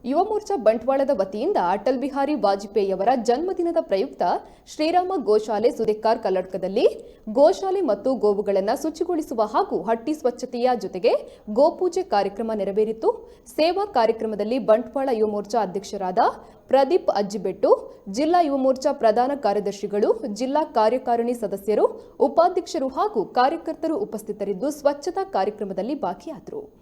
ಯುವ ಮೋರ್ಚಾ ಬಂಟ್ವಾಳದ ವತಿಯಿಂದ ಅಟಲ್ ಬಿಹಾರಿ ವಾಜಪೇಯಿಯವರ ಜನ್ಮದಿನದ ಪ್ರಯುಕ್ತ ಶ್ರೀರಾಮ ಗೋಶಾಲೆ ಸುದೇಕಾರ್ ಕಲ್ಲಡ್ಕದಲ್ಲಿ ಗೋಶಾಲೆ ಮತ್ತು ಗೋವುಗಳನ್ನು ಶುಚಿಗೊಳಿಸುವ ಹಾಗೂ ಹಟ್ಟಿ ಸ್ವಚ್ಛತೆಯ ಜೊತೆಗೆ ಗೋಪೂಜೆ ಕಾರ್ಯಕ್ರಮ ನೆರವೇರಿತು. ಸೇವಾ ಕಾರ್ಯಕ್ರಮದಲ್ಲಿ ಬಂಟ್ವಾಳ ಯುವ ಮೋರ್ಚಾ ಅಧ್ಯಕ್ಷರಾದ ಪ್ರದೀಪ್ ಅಜ್ಜಿಬೆಟ್ಟು, ಜಿಲ್ಲಾ ಯುವ ಮೋರ್ಚಾ ಪ್ರಧಾನ ಕಾರ್ಯದರ್ಶಿಗಳು, ಜಿಲ್ಲಾ ಕಾರ್ಯಕಾರಿಣಿ ಸದಸ್ಯರು, ಉಪಾಧ್ಯಕ್ಷರು ಹಾಗೂ ಕಾರ್ಯಕರ್ತರು ಉಪಸ್ಥಿತರಿದ್ದು ಸ್ವಚ್ಛತಾ ಕಾರ್ಯಕ್ರಮದಲ್ಲಿ ಭಾಗಿಯಾದರು.